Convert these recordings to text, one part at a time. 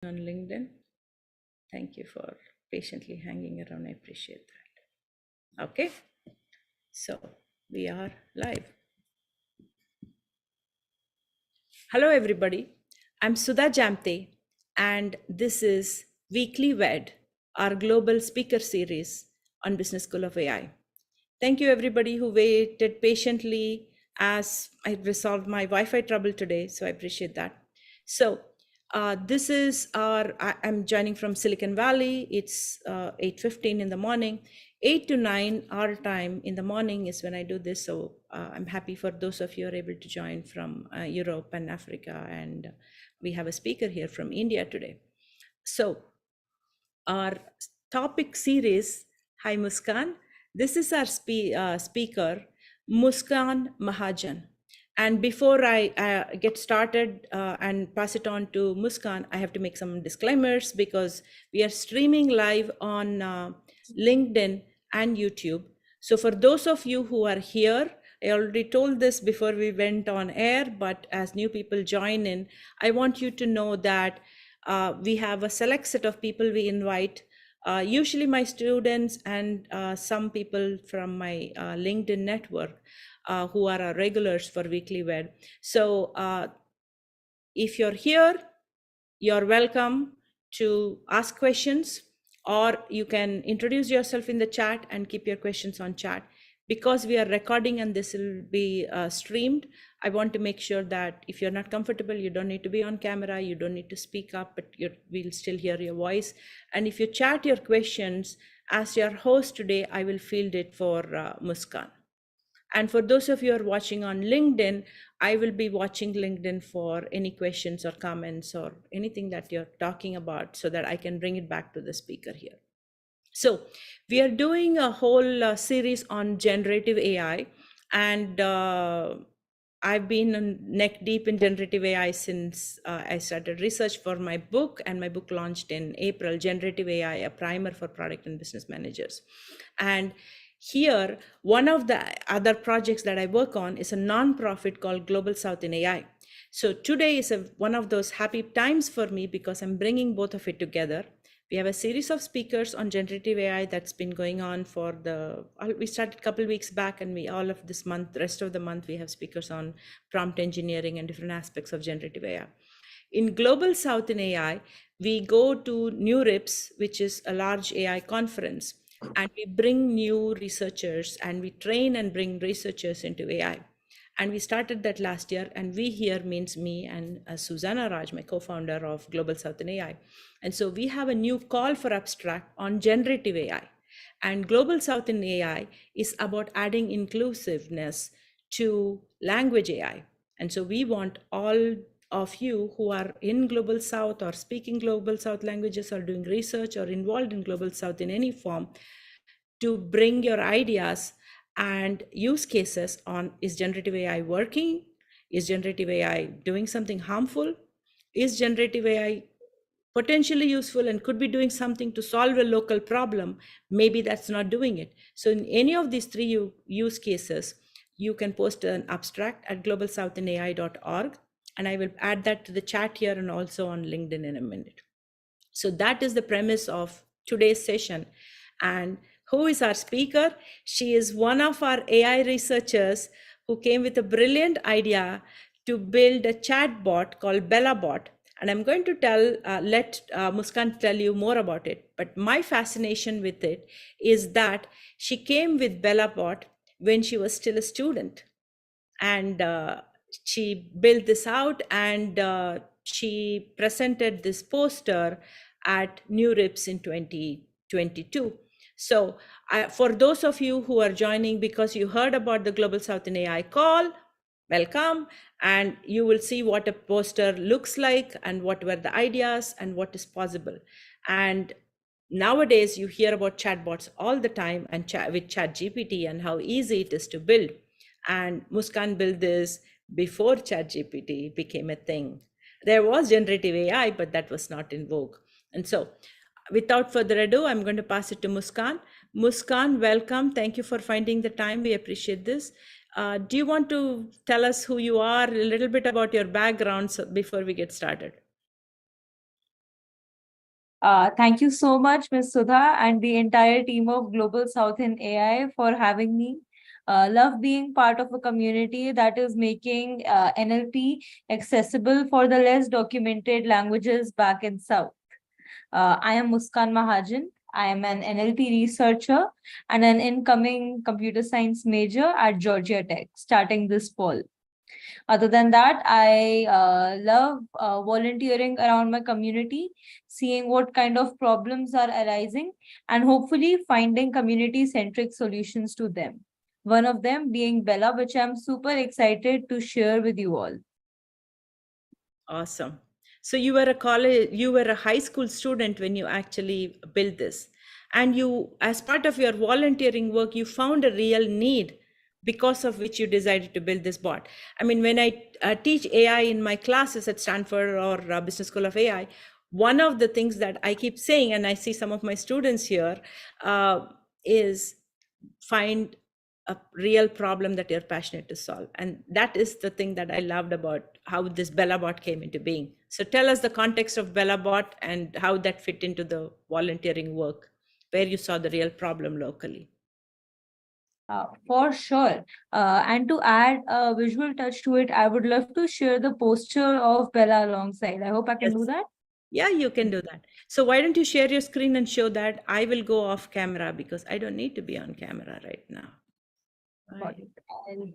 on LinkedIn. Thank you for patiently hanging around. I appreciate that. Okay, so we are live. Hello, everybody. I'm Sudha Jamthe, and this is weeklywed, our global speaker series on Business School of AI. Thank you, everybody who waited patiently as I resolved my Wi-Fi trouble today. So I appreciate that. So this is I'm joining from Silicon Valley. It's 8:15 in the morning. 8 to 9 our time in the morning is when I do this. So I'm happy for those of you who are able to join from Europe and Africa. And we have a speaker here from India today. So our topic series, hi Muskan. This is our speaker, Muskan Mahajan. And before I get started and pass it on to Muskan, I have to make some disclaimers because we are streaming live on LinkedIn and YouTube. So for those of you who are here, I already told this before we went on air, but as new people join in, I want you to know that we have a select set of people we invite, usually my students and some people from my LinkedIn network who are our regulars for weeklywed. So if you're here, you're welcome to ask questions, or you can introduce yourself in the chat and keep your questions on chat. Because we are recording and this will be streamed, I want to make sure that if you're not comfortable, you don't need to be on camera, you don't need to speak up, but we'll still hear your voice. And if you chat your questions, as your host today, I will field it for Muskan. And for those of you who are watching on LinkedIn, I will be watching LinkedIn for any questions or comments or anything that you're talking about so that I can bring it back to the speaker here. So we are doing a whole series on generative AI, and I've been neck deep in generative AI since I started research for my book, and my book launched in April, Generative AI, a primer for product and business managers. And here, one of the other projects that I work on is a nonprofit called Global South in AI. So today is one of those happy times for me because I'm bringing both of it together. We have a series of speakers on generative AI that's been going on for we started a couple of weeks back, and all of this month, the rest of the month, we have speakers on prompt engineering and different aspects of generative AI. In Global South in AI, we go to NeurIPS, which is a large AI conference, and we bring new researchers and we train and bring researchers into AI. And we started that last year, and we here means me and Susanna Raj, my co-founder of Global South in AI. And so we have a new call for abstract on generative AI. And Global South in AI is about adding inclusiveness to language AI. And so we want all of you who are in Global South or speaking Global South languages or doing research or involved in Global South in any form to bring your ideas and use cases on, is generative AI working? Is generative AI doing something harmful? Is generative AI potentially useful and could be doing something to solve a local problem? Maybe that's not doing it. So in any of these three use cases, you can post an abstract at globalsouthinai.org, and I will add that to the chat here and also on LinkedIn in a minute. So that is the premise of today's session. And who is our speaker? She is one of our AI researchers who came with a brilliant idea to build a chat bot called BellaBot. And I'm going to let Muskan tell you more about it. But my fascination with it is that she came with BellaBot when she was still a student. And she built this out, and she presented this poster at NeurIPS in 2022. So for those of you who are joining because you heard about the Global South in AI call, welcome. And you will see what a poster looks like and what were the ideas and what is possible. And nowadays you hear about chatbots all the time, and with ChatGPT and how easy it is to build. And Muskan built this before ChatGPT became a thing. There was generative AI, but that was not in vogue. And so without further ado, I'm going to pass it to Muskan. Muskan, welcome. Thank you for finding the time. We appreciate this. Do you want to tell us who you are, a little bit about your background before we get started? Thank you so much, Ms. Sudha, and the entire team of Global South in AI for having me. Love being part of a community that is making NLP accessible for the less documented languages back in South. I am Muskan Mahajan. I am an NLP researcher and an incoming computer science major at Georgia Tech, starting this fall. Other than that, I love volunteering around my community, seeing what kind of problems are arising, and hopefully finding community centric solutions to them. One of them being Bella, which I'm super excited to share with you all. Awesome. So you were a high school student when you actually built this. And you, as part of your volunteering work, you found a real need because of which you decided to build this bot. I mean, when I teach AI in my classes at Stanford or Business School of AI, one of the things that I keep saying, and I see some of my students here, is find a real problem that you're passionate to solve. And that is the thing that I loved about how this BellaBot came into being. So tell us the context of BellaBot and how that fit into the volunteering work, where you saw the real problem locally. For sure. And to add a visual touch to it, I would love to share the poster of Bella alongside. I hope I can Yes. do that. Yeah, you can do that. So why don't you share your screen and show that? I will go off camera because I don't need to be on camera right now. Got it. I'll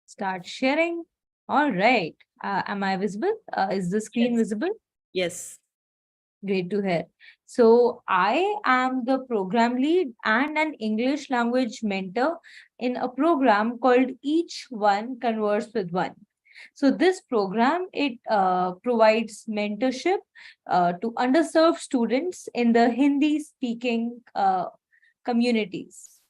start sharing. All right. Am I visible? Is the screen Yes. visible? Yes. Great to hear. So I am the program lead and an English language mentor in a program called Each One Converse with One. So this program, it provides mentorship to underserved students in the Hindi speaking communities.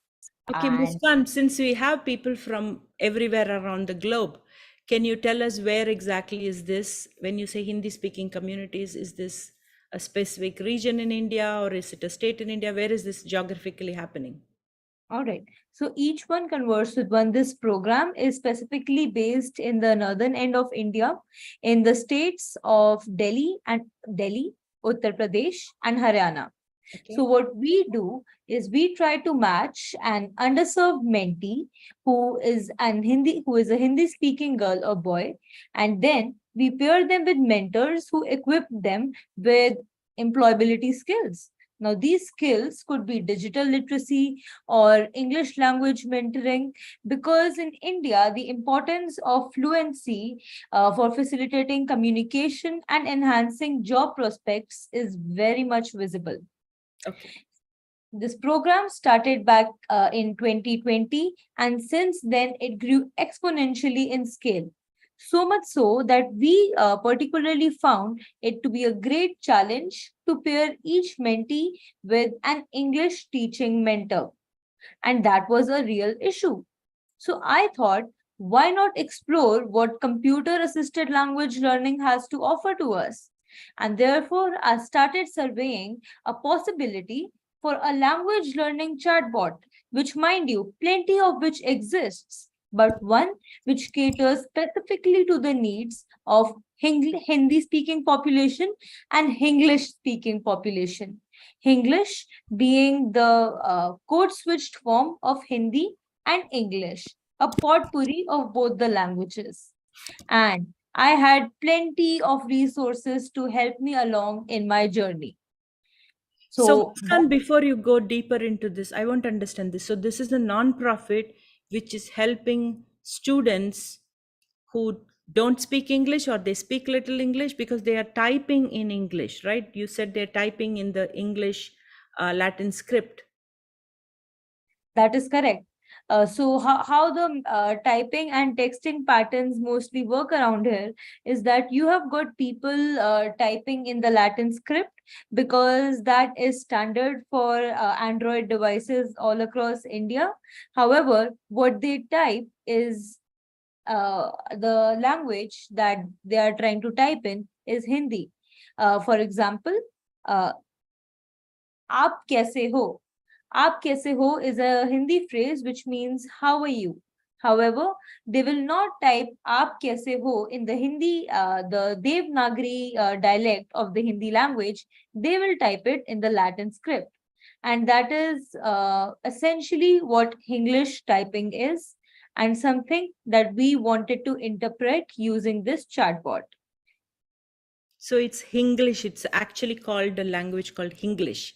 Okay, And Muskan, since we have people from everywhere around the globe, can you tell us where exactly is this? When you say Hindi speaking communities, is this a specific region in India or is it a state in India? Where is this geographically happening? all right. So each one converse with one. This program is specifically based in the northern end of India, in the states of Delhi, Uttar Pradesh, and Haryana. So Okay. what we do is we try to match an underserved mentee who is a Hindi speaking girl or boy, and then we pair them with mentors who equip them with employability skills. Now, these skills could be digital literacy or English language mentoring, because in India, the importance of fluency for facilitating communication and enhancing job prospects is very much visible. Okay. This program started back in 2020, and since then it grew exponentially in scale. So much so that we particularly found it to be a great challenge to pair each mentee with an English teaching mentor. And that was a real issue. So I thought, why not explore what computer assisted language learning has to offer to us? And therefore, I started surveying a possibility for a language learning chatbot, which, mind you, plenty of which exists, but one which caters specifically to the needs of Hindi speaking population and English speaking population. English being the code switched form of Hindi and English, a potpourri of both the languages. And I had plenty of resources to help me along in my journey. So, So, Muskan, before you go deeper into this, I want to understand this. So, this is a non-profit which is helping students who don't speak English or they speak little English because they are typing in English, right? You said they're typing in the English Latin script. that is correct. So how the typing and texting patterns mostly work around here is that you have got people typing in the Latin script, because that is standard for Android devices all across India. However, what they type is the language that they are trying to type in is Hindi. For example, uh, आप कैसे हो? Aap kaise ho is a Hindi phrase which means how are you? However, they will not type "aap kaise ho" in the Hindi, the Devanagari dialect of the Hindi language. They will type it in the Latin script, and that is essentially what English typing is, and something that we wanted to interpret using this chatbot. So it's Hinglish. It's actually called a language called Hinglish.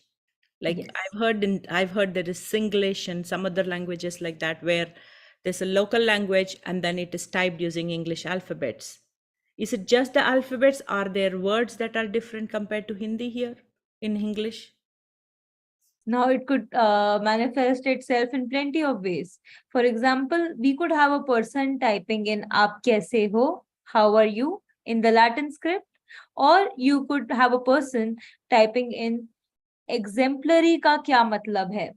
Like Yes. I've heard there is Singlish and some other languages like that where there's a local language and then it is typed using English alphabets. Is it just the alphabets? Are there words that are different compared to Hindi here in English? Now it could manifest itself in plenty of ways. For example, we could have a person typing in "aap kaise ho," how are you, in the Latin script, or you could have a person typing in "exemplary ka kya matlab hai."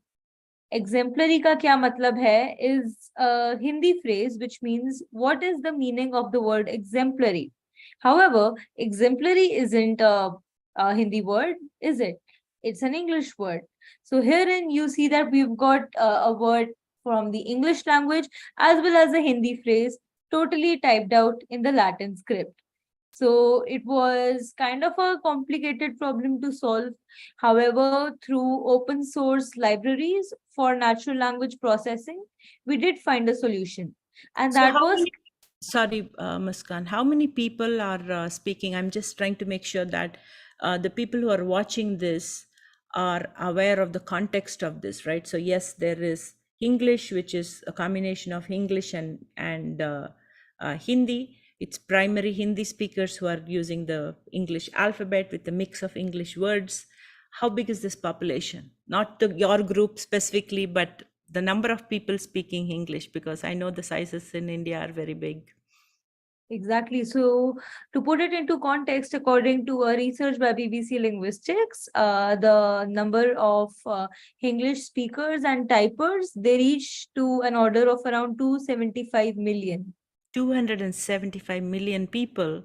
Exemplary ka kya matlab hai is a Hindi phrase which means what is the meaning of the word exemplary. However, exemplary isn't a Hindi word, is it? It's an English word. So herein you see that we've got a word from the English language as well as a Hindi phrase totally typed out in the Latin script. So it was kind of a complicated problem to solve. However, through open source libraries for natural language processing, we did find a solution. And So that how was, many, sorry, Muskan, how many people are speaking? I'm just trying to make sure that the people who are watching this are aware of the context of this, right? So yes, there is English, which is a combination of English and Hindi. It's primary Hindi speakers who are using the English alphabet with a mix of English words. How big is this population? Not your group specifically, but the number of people speaking English, because I know the sizes in India are very big. exactly. So, to put it into context, according to a research by BBC Linguistics, the number of English speakers and typers, they reach to an order of around 275 million. 275 million people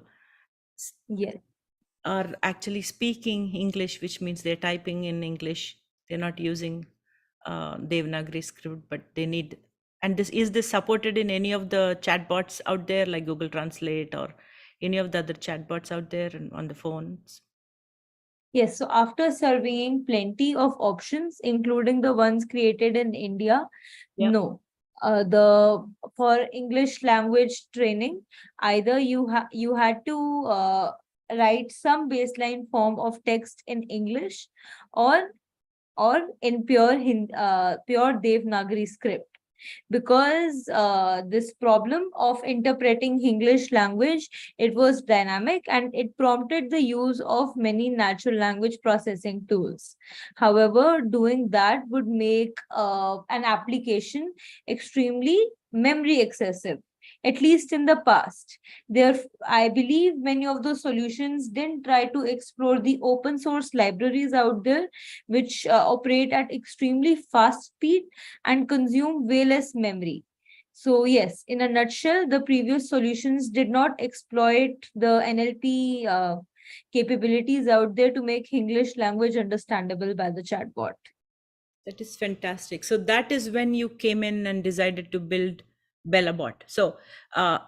Yes. are actually speaking English, which means they're typing in English. They're not using Devanagari script, but they need. And this supported in any of the chatbots out there, like Google Translate or any of the other chatbots out there and on the phones? Yes, so after surveying plenty of options, including the ones created in India, Yeah. no. The for English language training, either you had to write some baseline form of text in English, or in pure Devanagari script, because this problem of interpreting English language, it was dynamic and it prompted the use of many natural language processing tools. However, doing that would make an application extremely memory excessive, at least in the past. There, I believe many of those solutions didn't try to explore the open source libraries out there, which operate at extremely fast speed and consume way less memory. So, yes, in a nutshell, the previous solutions did not exploit the NLP capabilities out there to make English language understandable by the chatbot. That is fantastic. So that is when you came in and decided to build Bellabot. So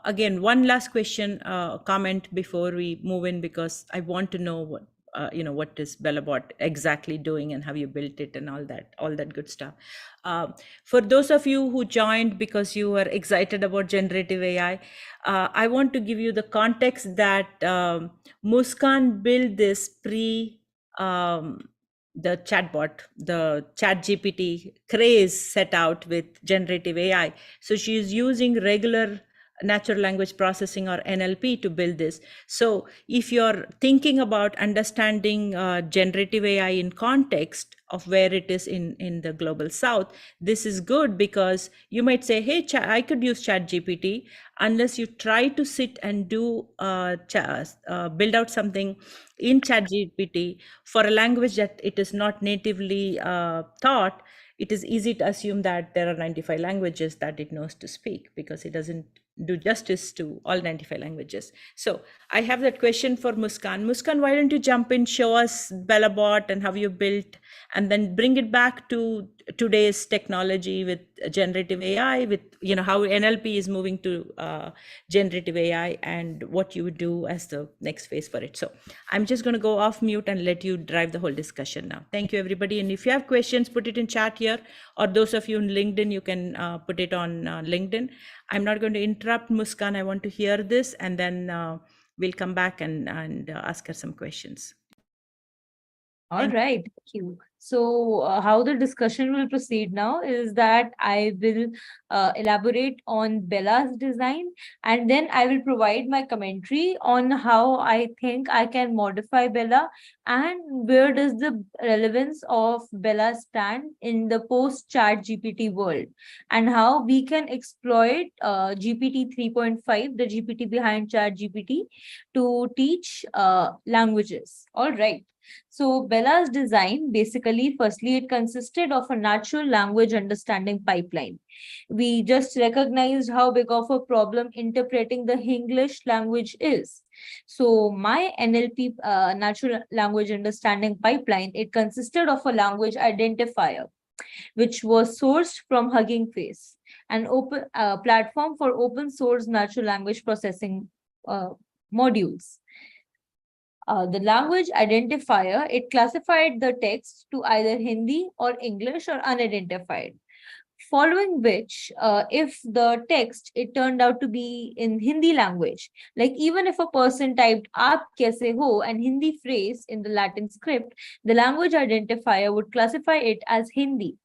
again, one last question, comment before we move in, because I want to know what is Bellabot exactly doing and how you built it and all that good stuff. For those of you who joined because you were excited about generative AI, I want to give you the context that Muskan built this the chatbot, the chat GPT craze set out with generative AI. So she is using regular natural language processing or NLP to build this. So if you're thinking about understanding generative AI in context of where it is in the global south, this is good, because you might say, hey, I could use chat GPT, unless you try to sit and do build out something in chat GPT for a language that it is not natively taught. It is easy to assume that there are 95 languages that it knows to speak, because it doesn't do justice to all 95 languages. So I have that question for Muskan. Muskan, why don't you jump in, show us Bellabot and how you built, and then bring it back to today's technology with generative AI, with how NLP is moving to generative AI, and what you would do as the next phase for it. So I'm just going to go off mute and let you drive the whole discussion now. Thank you, everybody. And if you have questions, put it in chat here, or those of you in LinkedIn, you can put it on LinkedIn. I'm not going to interrupt Muskan. I want to hear this, and then we'll come back and ask her some questions. All right, thank you. So, how the discussion will proceed now is that I will elaborate on Bella's design, and then I will provide my commentary on how I think I can modify Bella and where does the relevance of Bella stand in the post-chat GPT world, and how we can exploit GPT 3.5, the GPT behind chat GPT, to teach languages. All right. So Bella's design, basically, firstly, it consisted of a natural language understanding pipeline. We just recognized how big of a problem interpreting the English language is. So my NLP, natural language understanding pipeline, it consisted of a language identifier, which was sourced from Hugging Face, an open platform for open source natural language processing modules. The language identifier, it classified the text to either Hindi or English or unidentified. Following which, if the text, it turned out to be in Hindi language, like even if a person typed "aap kaise ho" and Hindi phrase in the Latin script, the language identifier would classify it as Hindi.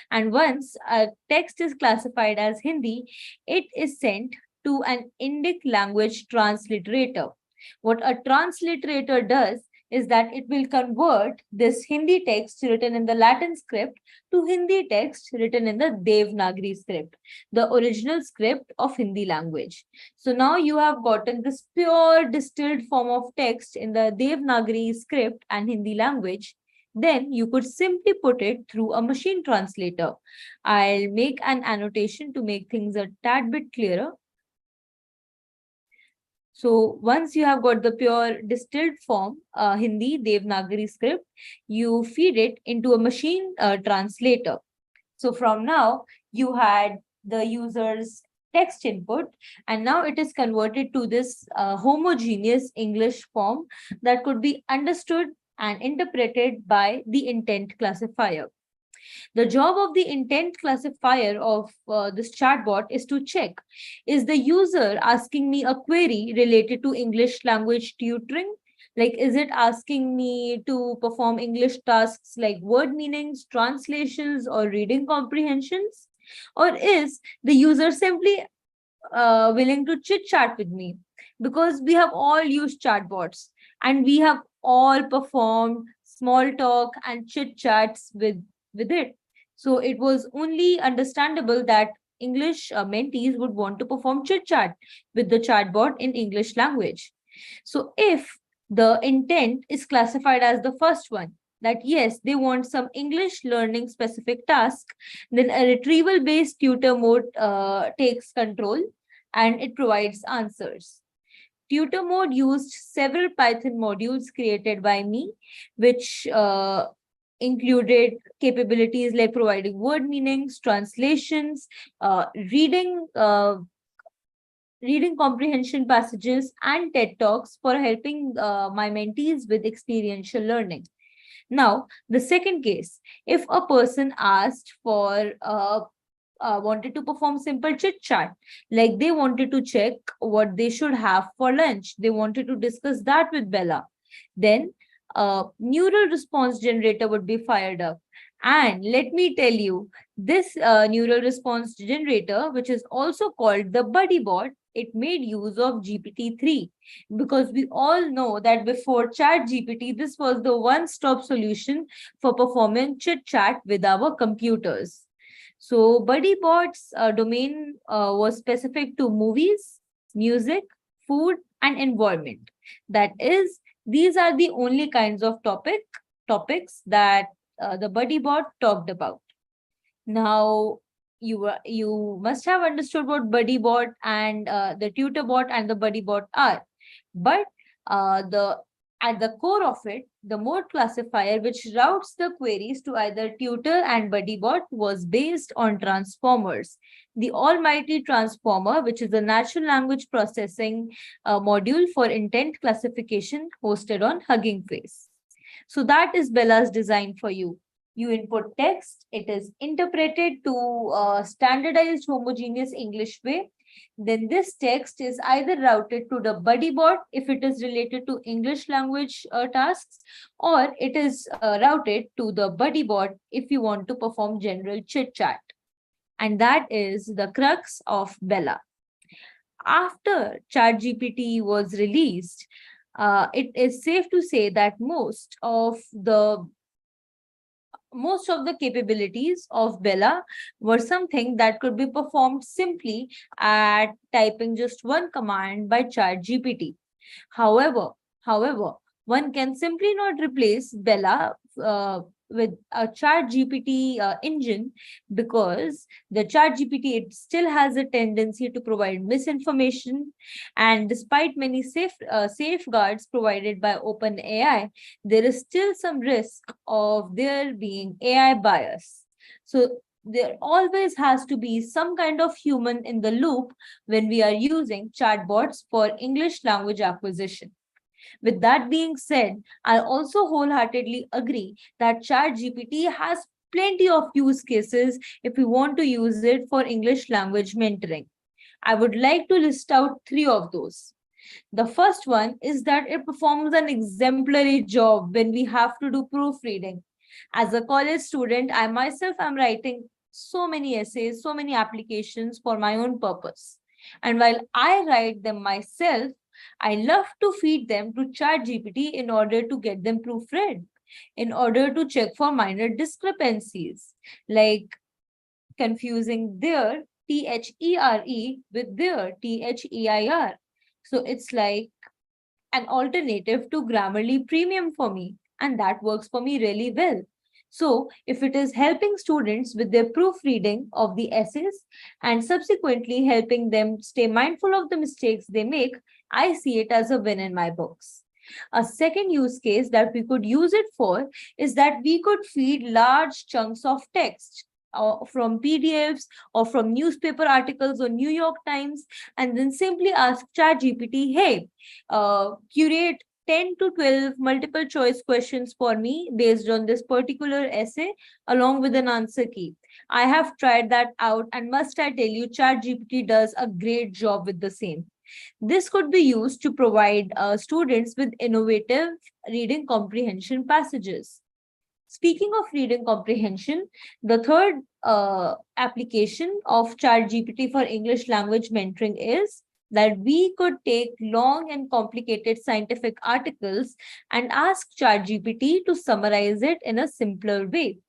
And once a text is classified as Hindi, it is sent to an Indic language transliterator. What a transliterator does is that it will convert this Hindi text written in the Latin script to Hindi text written in the Devanagari script, the original script of Hindi language. So now you have gotten this pure distilled form of text in the Devanagari script and Hindi language. Then you could simply put it through a machine translator. I'll make an annotation to make things a tad bit clearer. So once you have got the pure distilled form, Hindi Devanagari script, you feed it into a machine translator. So from now, you had the user's text input, and now it is converted to this homogeneous English form that could be understood and interpreted by the intent classifier. The job of the intent classifier of this chatbot is to check, is the user asking me a query related to English language tutoring? Like, is it asking me to perform English tasks like word meanings, translations, or reading comprehensions? Or is the user simply willing to chit chat with me? Because we have all used chatbots and we have all performed small talk and chit chats with it. So it was only understandable that English mentees would want to perform chit chat with the chatbot in English language. So if the intent is classified as the first one, that yes, they want some English learning specific task, then a retrieval based tutor mode takes control and it provides answers. Tutor mode used several Python modules created by me, which included capabilities like providing word meanings, translations, reading comprehension passages, and TED Talks for helping my mentees with experiential learning. Now, the second case, if a person asked for wanted to perform simple chit chat, like they wanted to check what they should have for lunch, they wanted to discuss that with Bella, then a neural response generator would be fired up. And let me tell you, this neural response generator, which is also called the buddy bot, it made use of GPT-3, because we all know that before chat GPT, this was the one-stop solution for performing chit chat with our computers. So BuddyBot's domain was specific to movies, music, food, and environment. That is, these are the only kinds of topics that the BuddyBot talked about. Now, you must have understood what BuddyBot and the TutorBot and the BuddyBot are. But the At the core of it, the mode classifier, which routes the queries to either tutor and buddybot, was based on transformers. The almighty transformer, which is a natural language processing module for intent classification hosted on Hugging Face. So that is Bella's design for you. You input text, it is interpreted to a standardized homogeneous English way. Then this text is either routed to the buddybot if it is related to English language tasks, or it is routed to the buddybot if you want to perform general chit chat. And that is the crux of Bella. After ChatGPT was released, it is safe to say that most of the capabilities of Bella were something that could be performed simply at typing just one command by ChatGPT. However, one can simply not replace Bella with a ChatGPT engine, because the ChatGPT, it still has a tendency to provide misinformation, and despite many safeguards provided by OpenAI, there is still some risk of there being AI bias. So there always has to be some kind of human in the loop when we are using chatbots for English language acquisition. With that being said, I also wholeheartedly agree that ChatGPT has plenty of use cases if we want to use it for English language mentoring. I would like to list out three of those. The first one is that it performs an exemplary job when we have to do proofreading. As a college student, I myself am writing so many essays, so many applications for my own purpose. And while I write them myself, I love to feed them to ChatGPT in order to get them proofread, in order to check for minor discrepancies, like confusing their THERE with their THEIR. So it's like an alternative to Grammarly Premium for me, and that works for me really well. So, if it is helping students with their proofreading of the essays and subsequently helping them stay mindful of the mistakes they make, I see it as a win in my books. A second use case that we could use it for is that we could feed large chunks of text from PDFs or from newspaper articles or New York Times, and then simply ask ChatGPT, hey, curate 10 to 12 multiple choice questions for me based on this particular essay along with an answer key. I have tried that out, and must I tell you, ChatGPT does a great job with the same. This could be used to provide students with innovative reading comprehension passages. Speaking of reading comprehension, the third application of ChatGPT for English language mentoring is that we could take long and complicated scientific articles and ask ChatGPT to summarize it in a simpler way.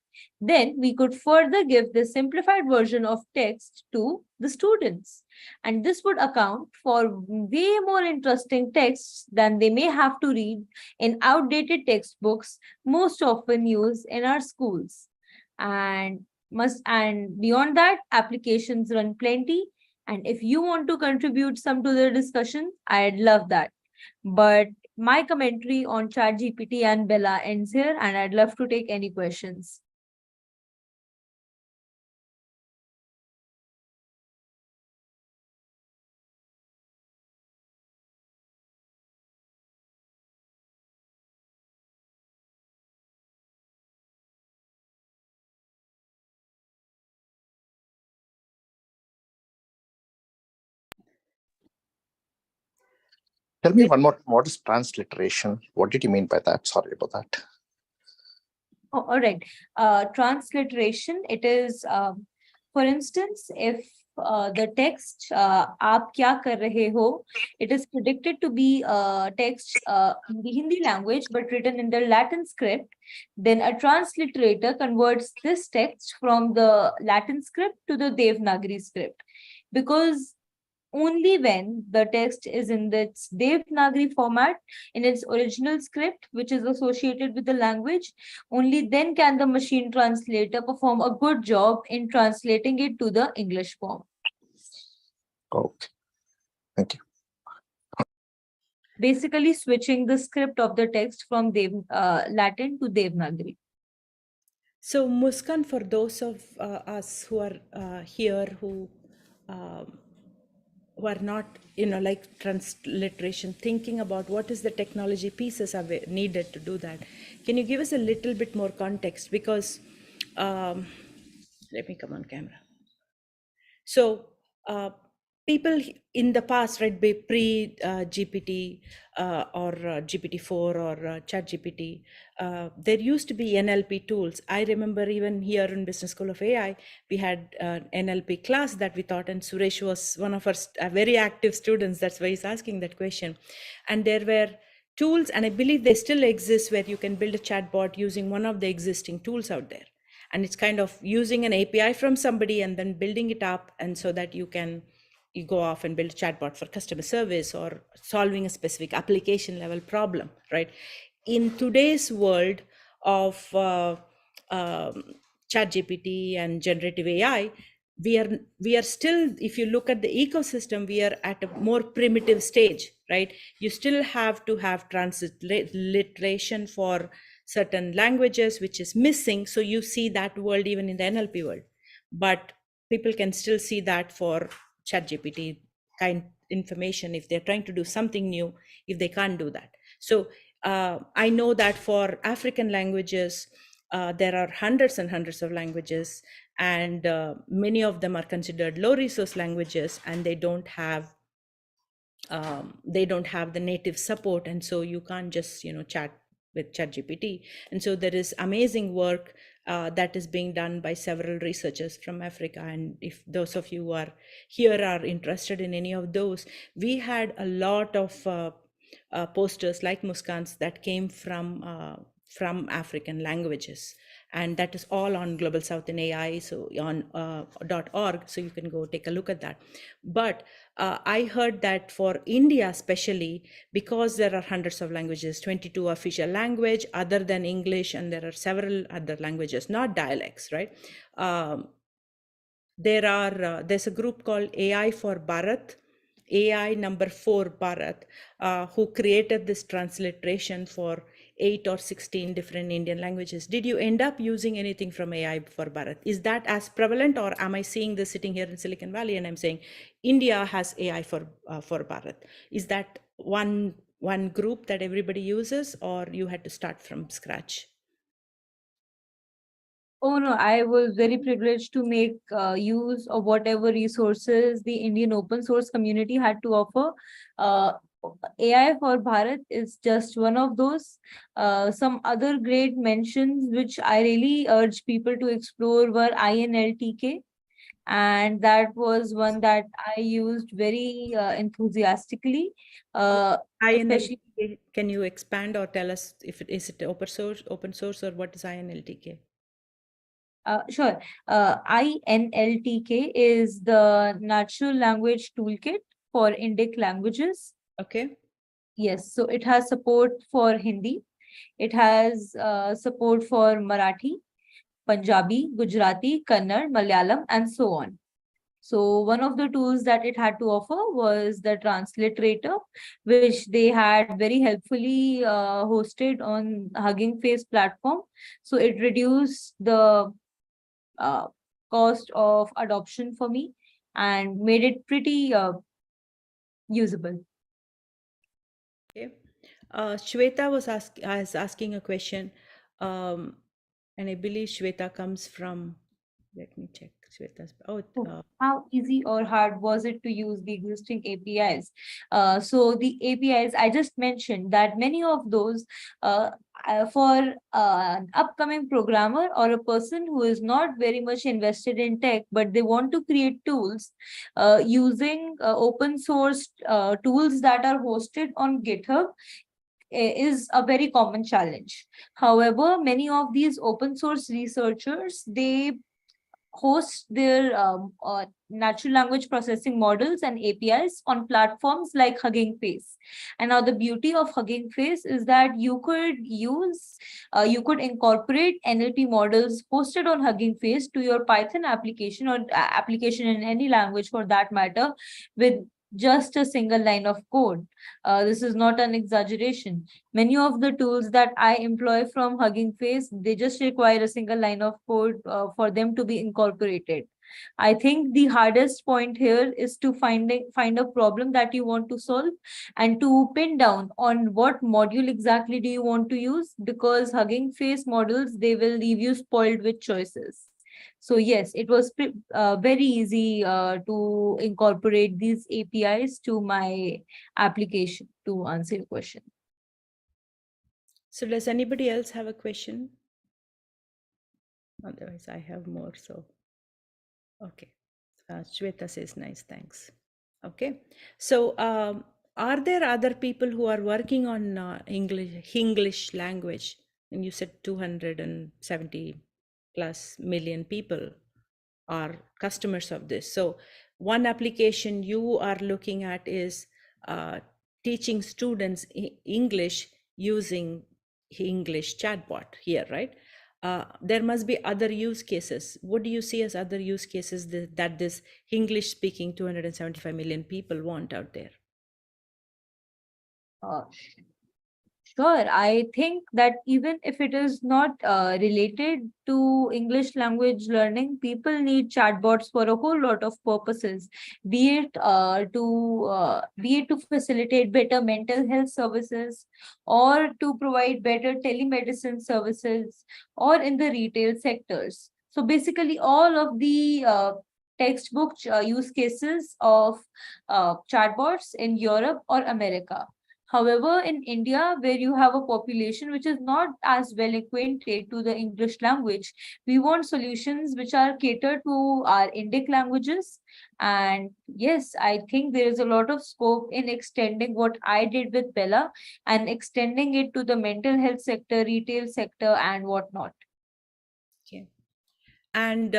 Then we could further give the simplified version of text to the students. And this would account for way more interesting texts than they may have to read in outdated textbooks most often used in our schools. And beyond that, applications run plenty. And if you want to contribute some to the discussion, I'd love that. But my commentary on ChatGPT and Bella ends here, and I'd love to take any questions. Tell me one more. What is transliteration? What did you mean by that? Sorry about that. Oh, all right. Transliteration, it is, for instance, if the text "aap kya kar rahe ho," it is predicted to be text in the Hindi language but written in the Latin script, then a transliterator converts this text from the Latin script to the Devanagari script, because only when the text is in its Devanagari format, in its original script, which is associated with the language, only then can the machine translator perform a good job in translating it to the English form. Okay. Thank you. basically switching the script of the text from Latin to Devanagari. So, Muskan, for those of us who are here um, who are not, like transliteration, thinking about what is the technology pieces are needed to do that, can you give us a little bit more context? Because let me come on camera. So people in the past, right, pre GPT or GPT-4 or Chat GPT, there used to be NLP tools. I remember even here in Business School of AI, we had an NLP class that we taught, and Suresh was one of our very active students. That's why he's asking that question. And there were tools, and I believe they still exist, where you can build a chatbot using one of the existing tools out there. And it's kind of using an API from somebody and then building it up, and so that you go off and build a chatbot for customer service or solving a specific application level problem, right? In today's world of ChatGPT and generative AI, we are still, if you look at the ecosystem, we are at a more primitive stage, right? You still have to have transliteration for certain languages, which is missing. So you see that world even in the NLP world, but people can still see that for ChatGPT kind information if they're trying to do something new, if they can't do that. So I know that for African languages, there are hundreds and hundreds of languages, and many of them are considered low resource languages, and they don't have the native support, and so you can't just chat with ChatGPT. And so there is amazing work that is being done by several researchers from Africa. And if those of you who are here are interested in any of those, we had a lot of posters like Muskan's that came from African languages, and that is all on Global South in AI, so on .org, so you can go take a look at that. But I heard that for India especially, because there are hundreds of languages, 22 official language other than English, and there are several other languages, not dialects, right? There's a group called AI for Bharat, AI number 4 Bharat, who created this transliteration for 8 or 16 different Indian languages. Did you end up using anything from AI for Bharat? Is that as prevalent, or am I seeing this sitting here in Silicon Valley and I'm saying India has AI for Bharat? Is that one group that everybody uses, or you had to start from scratch? Oh no, I was very privileged to make use of whatever resources the Indian open source community had to offer. AI for Bharat is just one of those. Some other great mentions, which I really urge people to explore, were INLTK. And that was one that I used very enthusiastically, especially. INLTK, can you expand or tell us if is it open source, or what is INLTK? Sure. INLTK is the Natural Language Toolkit for Indic languages. Okay. Yes, so it has support for Hindi. It has support for Marathi, Punjabi, Gujarati, Kannada, Malayalam, and so on. So one of the tools that it had to offer was the transliterator, which they had very helpfully hosted on Hugging Face platform. So it reduced the cost of adoption for me and made it pretty usable. Okay. Shweta was asking a question, and I believe Shweta comes from, let me check Shweta's. How easy or hard was it to use the existing APIs? So the APIs, I just mentioned that many of those for an upcoming programmer or a person who is not very much invested in tech, but they want to create tools using open source tools that are hosted on GitHub is a very common challenge. However, many of these open source researchers, they host their natural language processing models and APIs on platforms like Hugging Face. And now the beauty of Hugging Face is that you could incorporate NLP models hosted on Hugging Face to your Python application, or application in any language for that matter, with just a single line of code. This is not an exaggeration. Many of the tools that I employ from Hugging Face, they just require a single line of code for them to be incorporated. I think the hardest point here is to find a problem that you want to solve and to pin down on what module exactly do you want to use, because Hugging Face models, they will leave you spoiled with choices. So yes, it was very easy to incorporate these APIs to my application to answer your question. So does anybody else have a question? Otherwise, I have more. So, okay. Shweta says nice, thanks. Okay. So, are there other people who are working on English language? And you said 270 plus million people are customers of this. So one application you are looking at is teaching students English using English chatbot here, right? There must be other use cases. What do you see as other use cases that this English speaking 275 million people want out there? Uh, Sure. I think that even if it is not related to English language learning, people need chatbots for a whole lot of purposes, be it to facilitate better mental health services, or to provide better telemedicine services, or in the retail sectors. So basically, all of the textbook use cases of chatbots in Europe or America. However, in India, where you have a population which is not as well acquainted to the English language, we want solutions which are catered to our Indic languages. And yes, I think there is a lot of scope in extending what I did with Bella and extending it to the mental health sector, retail sector, and whatnot. Okay. And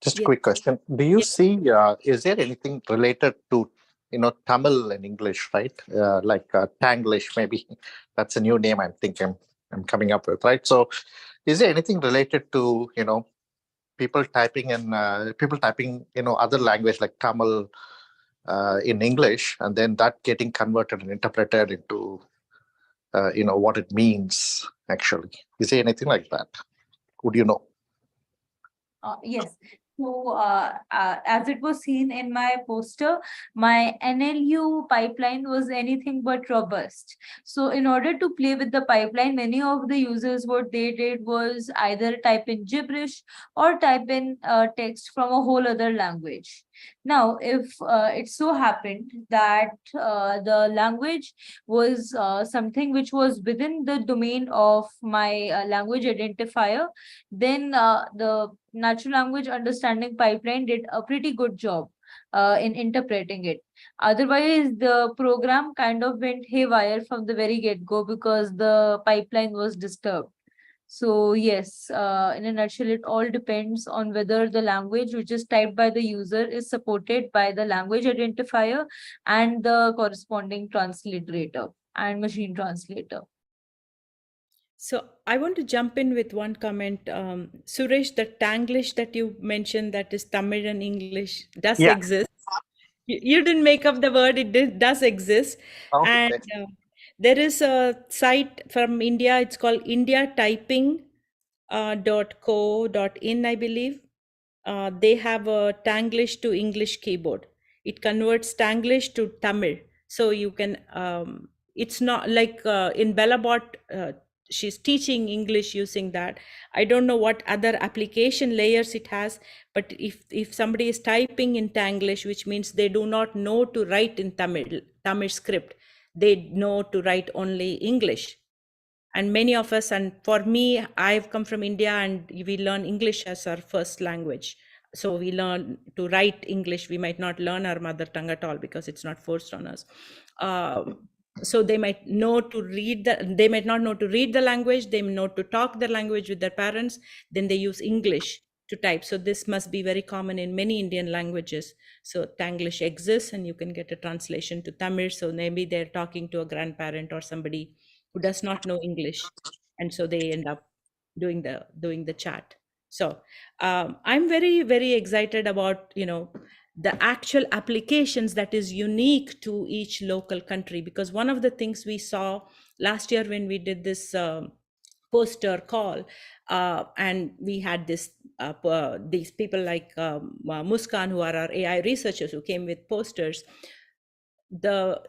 Just a yes, quick question. Do you yes. see, is there anything related to, Tamil and English, right? Like Tanglish, maybe that's a new name I'm thinking I'm coming up with, right? So is there anything related to, people typing, other language like Tamil in English, and then that getting converted and interpreted into, what it means actually? Is there anything like that? Would you know? Yes. So, as it was seen in my poster, my NLU pipeline was anything but robust. So, in order to play with the pipeline, many of the users, what they did was either type in gibberish or type in text from a whole other language. Now, if it so happened that the language was something which was within the domain of my language identifier, then the natural language understanding pipeline did a pretty good job in interpreting it. Otherwise, the program kind of went haywire from the very get-go because the pipeline was disturbed. So yes, in a nutshell, it all depends on whether the language which is typed by the user is supported by the language identifier and the corresponding transliterator and machine translator. So I want to jump in with one comment. Suresh, the Tanglish that you mentioned, that is Tamil and English, does Yeah. exist. You didn't make up the word, does exist. And Okay. there is a site from India, it's called indiatyping.co.in, I believe. They have a Tanglish to English keyboard. It converts Tanglish to Tamil. So you can, it's not like in Bellabot, she's teaching English using that. I don't know what other application layers it has, but if somebody is typing in Tanglish, which means they do not know to write in Tamil script, they know to write only English. And many of us, and for me, I've come from India and we learn English as our first language. So we learn to write English. We might not learn our mother tongue at all because it's not forced on us. So they might know to read they might not know to read the language. They may know to talk the language with their parents. Then they use English to type. So this must be very common in many Indian languages. So Tanglish exists and you can get a translation to Tamil. So maybe they're talking to a grandparent or somebody who does not know English, and so they end up doing the chat. So I'm very, very excited about, the actual applications that is unique to each local country, because one of the things we saw last year when we did this poster call, and we had these people like Muskan, who are our AI researchers, who came with posters. The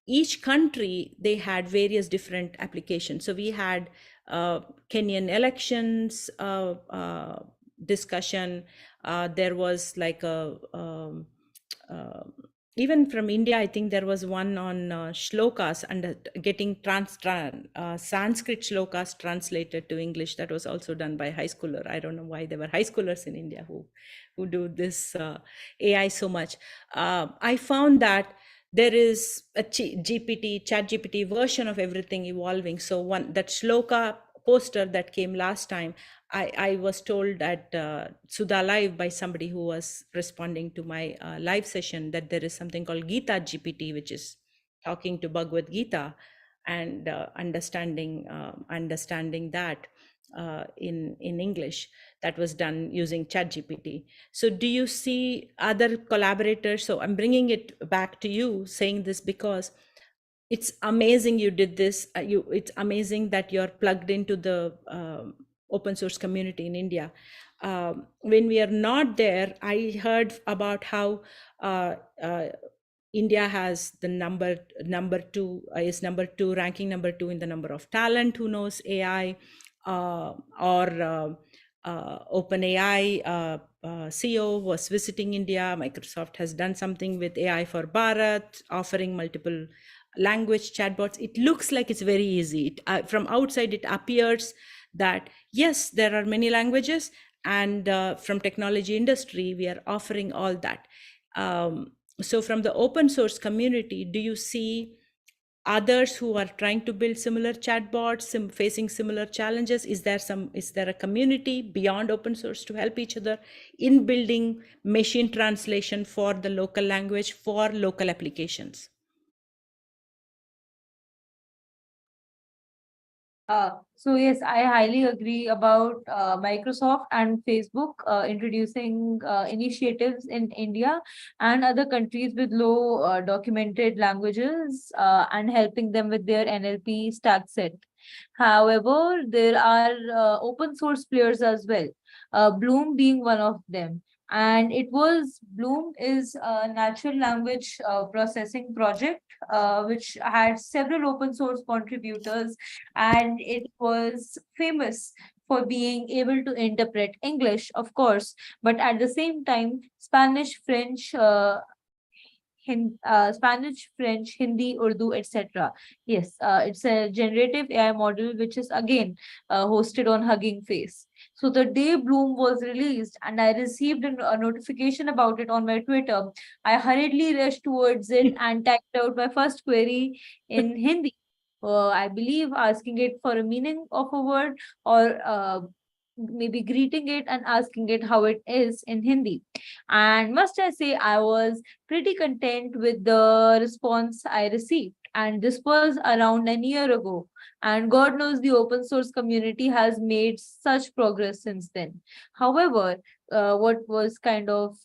Each country, they had various different applications. So we had Kenyan elections discussion. There was like uh, even from India, I think there was one on shlokas and getting Sanskrit shlokas translated to English. That was also done by high schooler. I don't know why there were high schoolers in India who do this AI so much. I found that there is a chat GPT version of everything evolving. So that shloka poster that came last time, I was told at Sudha Live by somebody who was responding to my live session that there is something called Gita GPT, which is talking to Bhagavad Gita and understanding that in English. That was done using ChatGPT. So do you see other collaborators? So I'm bringing it back to you, saying this because it's amazing you did this. It's amazing that you're plugged into the open source community in India. When we are not there, I heard about how India has the number two is number two, ranking number two in the number of talent who knows AI, or OpenAI CEO was visiting India. Microsoft has done something with AI for Bharat, offering multiple language chatbots. It looks like it's very easy. From outside, it appears that yes, there are many languages, and from technology industry, we are offering all that. So from the open source community, do you see others who are trying to build similar chatbots, facing similar challenges? Is there a community beyond open source to help each other in building machine translation for the local language for local applications? So yes, I highly agree about Microsoft and Facebook introducing initiatives in India and other countries with low documented languages and helping them with their NLP stack set. However, there are open source players as well, Bloom being one of them. And Bloom is a natural language processing project which had several open source contributors, and it was famous for being able to interpret English, of course, but at the same time, Spanish, French, Hindi, Urdu, etc. Yes, it's a generative AI model which is again hosted on Hugging Face. So the day Bloom was released and I received a notification about it on my Twitter, I hurriedly rushed towards it and typed out my first query in Hindi. I believe asking it for a meaning of a word, or maybe greeting it and asking it how it is in Hindi. And must I say, I was pretty content with the response I received. And this was around a year ago. And God knows the open source community has made such progress since then. However, what was kind of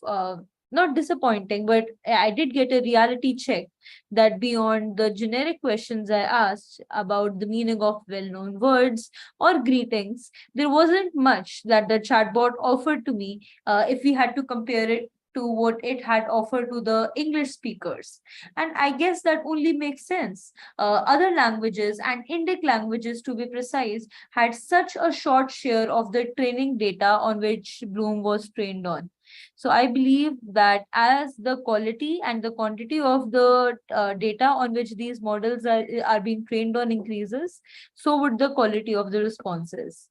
not disappointing, but I did get a reality check that beyond the generic questions I asked about the meaning of well known words or greetings, there wasn't much that the chatbot offered to me if we had to compare it to what it had offered to the English speakers. And I guess that only makes sense. Other languages, and Indic languages to be precise, had such a short share of the training data on which Bloom was trained on. So I believe that as the quality and the quantity of the data on which these models are being trained on increases, so would the quality of the responses.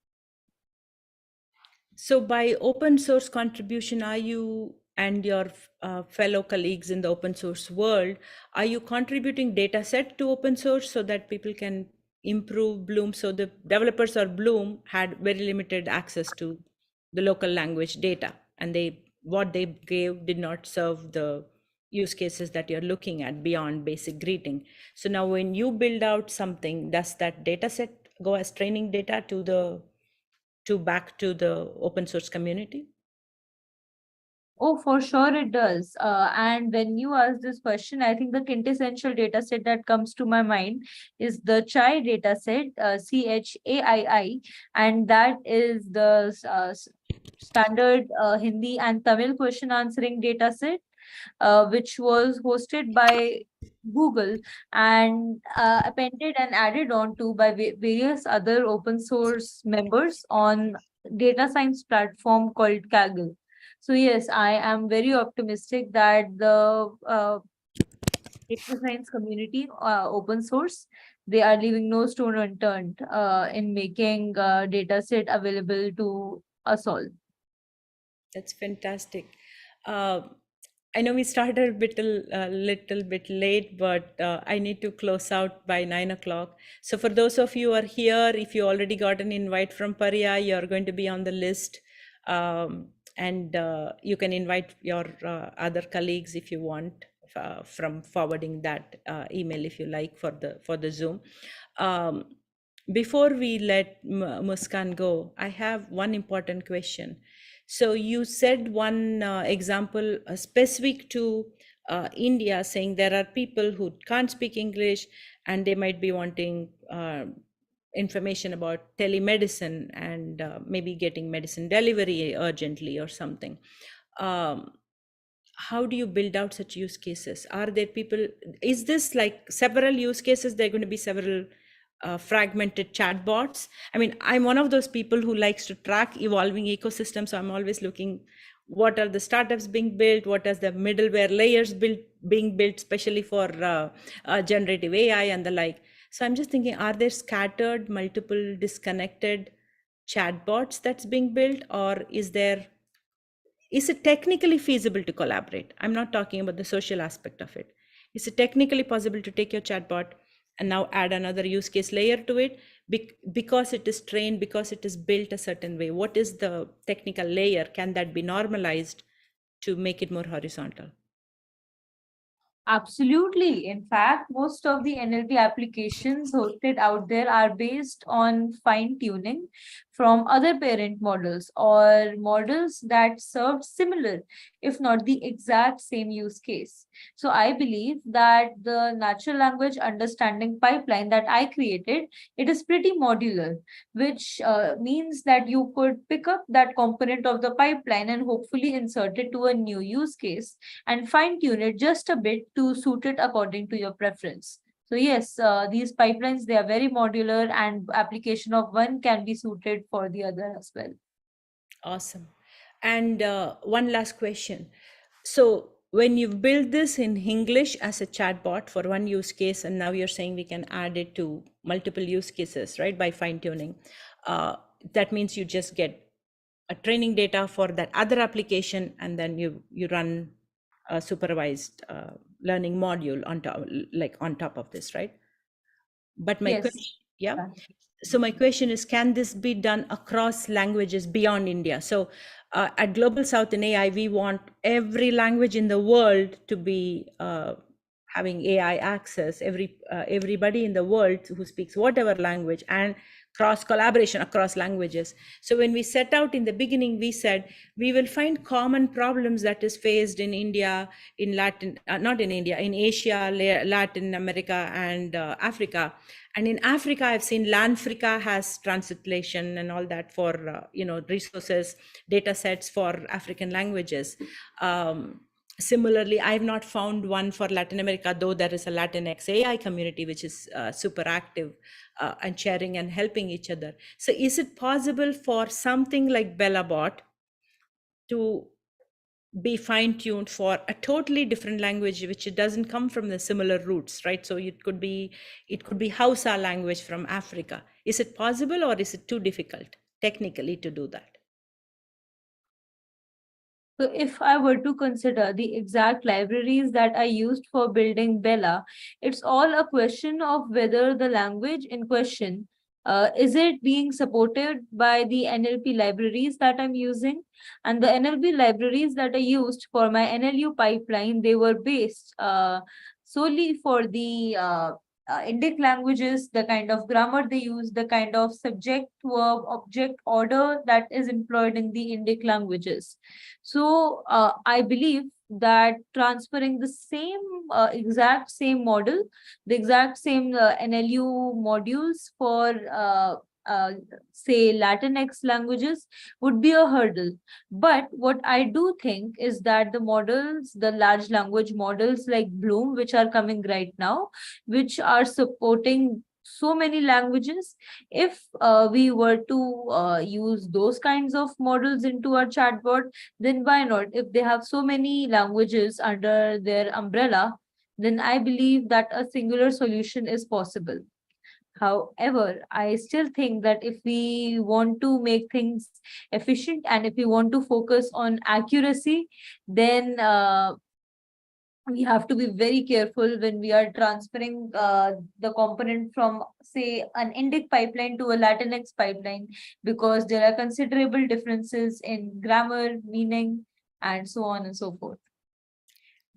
So by open source contribution, are you and your fellow colleagues in the open source world, are you contributing data set to open source so that people can improve Bloom? So the developers or Bloom had very limited access to the local language data, and what they gave did not serve the use cases that you're looking at beyond basic greeting. So now when you build out something, does that data set go as training data to the back to the open source community? Oh, for sure it does. And when you ask this question, I think the quintessential data set that comes to my mind is the CHAI data set, CHAII, and that is the standard Hindi and Tamil question answering data set, which was hosted by Google and appended and added on to by various other open source members on data science platform called Kaggle. So yes, I am very optimistic that the data science community, open source, they are leaving no stone unturned in making data set available to us all. That's fantastic. Uh, I know we started a little bit late, but I need to close out by 9 o'clock. So for those of you who are here, if you already got an invite from Paria, you're going to be on the list. And you can invite your other colleagues if you want from forwarding that email if you like for the Zoom. Before we let Muskan go, I have one important question. So you said one example specific to India, saying there are people who can't speak English and they might be wanting information about telemedicine and maybe getting medicine delivery urgently or something. How do you build out such use cases? Are there people, is this like several use cases? There are going to be several fragmented chatbots. I mean, I'm one of those people who likes to track evolving ecosystems. So I'm always looking, what are the startups being built? What are the middleware layers being built, especially for generative AI and the like. So I'm just thinking, are there scattered, multiple disconnected chatbots that's being built, or is it technically feasible to collaborate? I'm not talking about the social aspect of it. Is it technically possible to take your chatbot and now add another use case layer to it because it is trained, because it is built a certain way? What is the technical layer? Can that be normalized to make it more horizontal? Absolutely. In fact, most of the NLP applications hosted out there are based on fine tuning from other parent models or models that served similar, if not the exact same use case. So I believe that the natural language understanding pipeline that I created, it is pretty modular, which means that you could pick up that component of the pipeline and hopefully insert it to a new use case and fine tune it just a bit to suit it according to your preference. So yes, these pipelines, they are very modular and application of one can be suited for the other as well. Awesome. And one last question. So when you build this in English as a chatbot for one use case, and now you're saying we can add it to multiple use cases, right, by fine tuning, that means you just get a training data for that other application, and then you run a supervised learning module on top of this, right? But my Yes. question, yeah. So my question is, can this be done across languages beyond India? So at Global South in AI, we want every language in the world to be having AI access, everybody in the world who speaks whatever language, and cross collaboration across languages. So when we set out in the beginning, we said we will find common problems that is faced in India, in not in India, in Asia, Latin America, and Africa. And in Africa, I've seen Lanfrica has translation and all that for resources, data sets for African languages. Similarly, I've not found one for Latin America, though there is a Latinx AI community, which is super active and sharing and helping each other. So is it possible for something like BellaBot to be fine-tuned for a totally different language, which it doesn't come from the similar roots, right? So it could be Hausa language from Africa. Is it possible, or is it too difficult technically to do that? So if I were to consider the exact libraries that I used for building Bella, it's all a question of whether the language in question, is it being supported by the NLP libraries that I'm using? And the NLP libraries that I used for my NLU pipeline, they were based solely for the Indic languages, the kind of grammar they use, the kind of subject, verb, object order that is employed in the Indic languages. So I believe that transferring the same exact same model, the exact same NLU modules for say Latinx languages would be a hurdle. But what I do think is that the models, the large language models like Bloom, which are coming right now, which are supporting so many languages, if we were to use those kinds of models into our chatbot, then why not? If they have so many languages under their umbrella, then I believe that a singular solution is possible. However, I still think that if we want to make things efficient and if we want to focus on accuracy, then we have to be very careful when we are transferring the component from, say, an Indic pipeline to a Latinx pipeline, because there are considerable differences in grammar, meaning, and so on and so forth.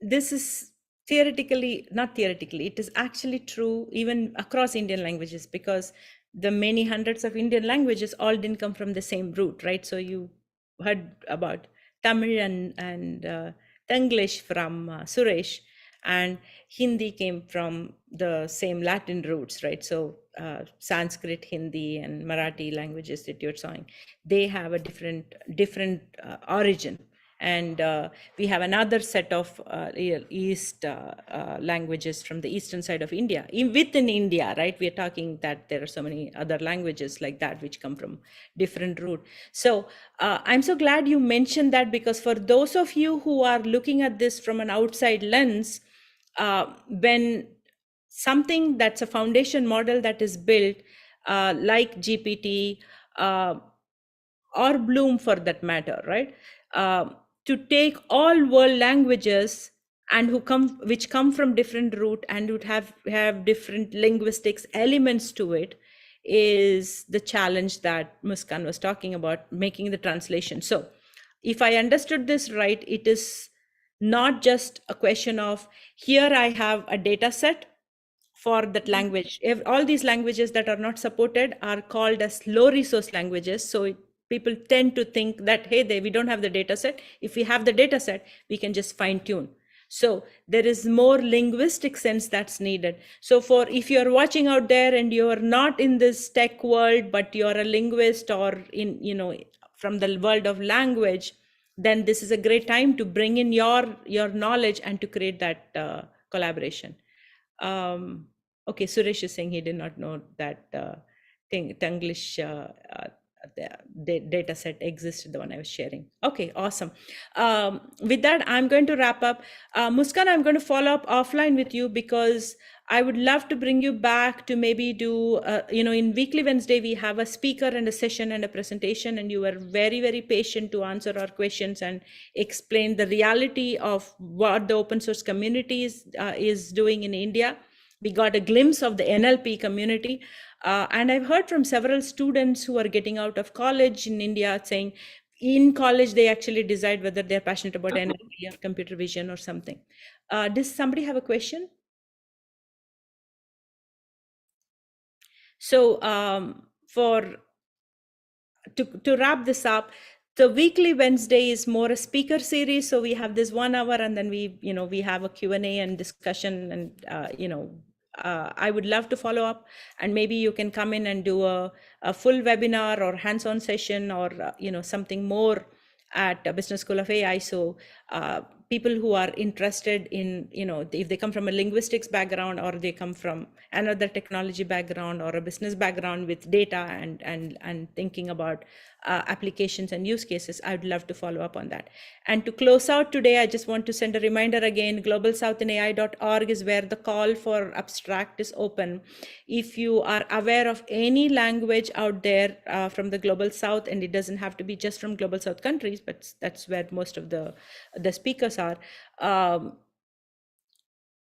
This is not theoretically, it is actually true even across Indian languages, because the many hundreds of Indian languages all didn't come from the same root, right? So you heard about Tamil and Tanglish from Suresh, and Hindi came from the same Latin roots, right? So Sanskrit, Hindi, and Marathi languages that you're saying, they have a different origin. And we have another set of East languages from the eastern side of India. Within India, right, we are talking that there are so many other languages like that which come from different root. So I'm so glad you mentioned that, because for those of you who are looking at this from an outside lens, when something that's a foundation model that is built like GPT or Bloom for that matter, right? To take all world languages and which come from different root and would have different linguistics elements to it, is the challenge that Muskan was talking about, making the translation. So if I understood this right, it is not just a question of, here I have a data set for that language. All these languages that are not supported are called as low resource languages. So people tend to think that, hey, we don't have the data set. If we have the data set, we can just fine tune. So there is more linguistic sense that's needed. So if you're watching out there and you're not in this tech world, but you're a linguist or from the world of language, then this is a great time to bring in your knowledge and to create that collaboration. Okay, Suresh is saying he did not know that Tanglish the data set existed, the one I was sharing. Okay, awesome. With that, I'm going to wrap up. Muskan, I'm going to follow up offline with you, because I would love to bring you back to maybe do, in Weekly Wednesday, we have a speaker and a session and a presentation, and you were very, very patient to answer our questions and explain the reality of what the open source community is doing in India. We got a glimpse of the NLP community. And I've heard from several students who are getting out of college in India saying, in college, they actually decide whether they're passionate about NLP or computer vision or something. Does somebody have a question? So to wrap this up, the Weekly Wednesday is more a speaker series. So we have this 1 hour, and then we have a Q&A and discussion, and I would love to follow up, and maybe you can come in and do a full webinar or hands-on session, or something more at Business School of AI. So people who are interested in, if they come from a linguistics background, or they come from another technology background or a business background with data and thinking about applications and use cases, I'd love to follow up on that. And to close out today, I just want to send a reminder again, globalsouthinai.org is where the call for abstract is open. If you are aware of any language out there from the Global South, and it doesn't have to be just from Global South countries, but that's where most of the speakers are,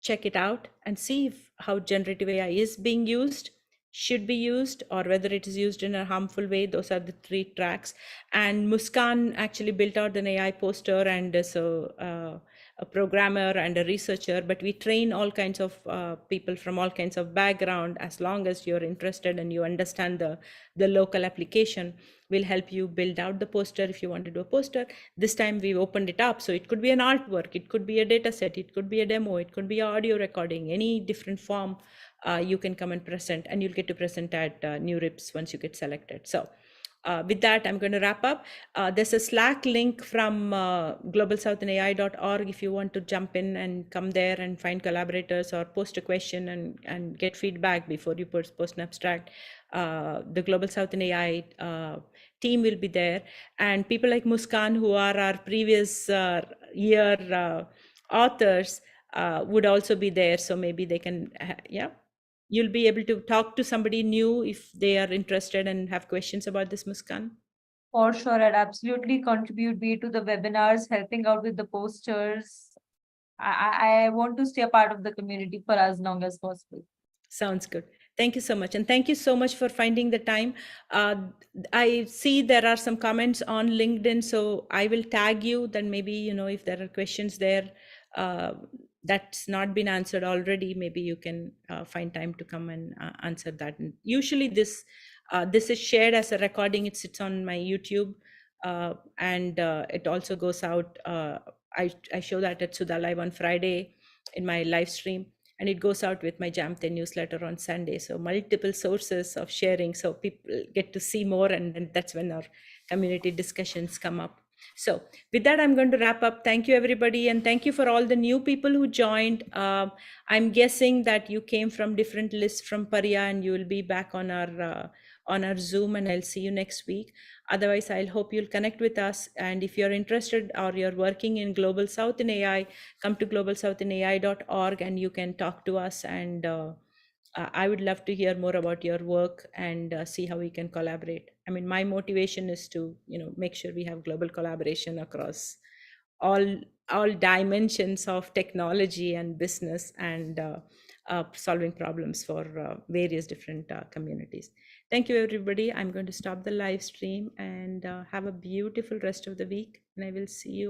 check it out and see how generative AI is being used, should be used, or whether it is used in a harmful way. Those are the 3 tracks. And Muskan actually built out an AI poster, and so a programmer and a researcher, but we train all kinds of people from all kinds of background. As long as you're interested and you understand the local application, we'll help you build out the poster if you want to do a poster. This time we've opened it up, so it could be an artwork, it could be a data set, it could be a demo, it could be audio recording, any different form. You can come and present, and you'll get to present at New Rips once you get selected. So with that, I'm going to wrap up. There's a Slack link from globalsouthinai.org if you want to jump in and come there and find collaborators or post a question and get feedback before you post an abstract. The Global South in AI team will be there, and people like Muskan, who are our previous year authors, would also be there. So maybe they can, you'll be able to talk to somebody new if they are interested and have questions about this, Muskan. For sure, I'd absolutely contribute, be it to the webinars, helping out with the posters. I want to stay a part of the community for as long as possible. Sounds good. Thank you so much. And thank you so much for finding the time. I see there are some comments on LinkedIn, so I will tag you. Then maybe, if there are questions there that's not been answered already, maybe you can find time to come and answer that. And usually this is shared as a recording. It sits on my YouTube, and it also goes out. I show that at Sudha Live on Friday in my live stream, and it goes out with my Jamthe newsletter on Sunday. So multiple sources of sharing, so people get to see more, and that's when our community discussions come up. So with that, I'm going to wrap up. Thank you, everybody. And thank you for all the new people who joined. I'm guessing that you came from different lists from Paria, and you will be back on our Zoom, and I'll see you next week. Otherwise, I'll hope you'll connect with us. And if you're interested or you're working in Global South in AI, come to globalsouthinai.org and you can talk to us. And I would love to hear more about your work and see how we can collaborate. I mean, my motivation is to, make sure we have global collaboration across all dimensions of technology and business, and solving problems for various different communities. Thank you, everybody. I'm going to stop the live stream, and have a beautiful rest of the week. And I will see you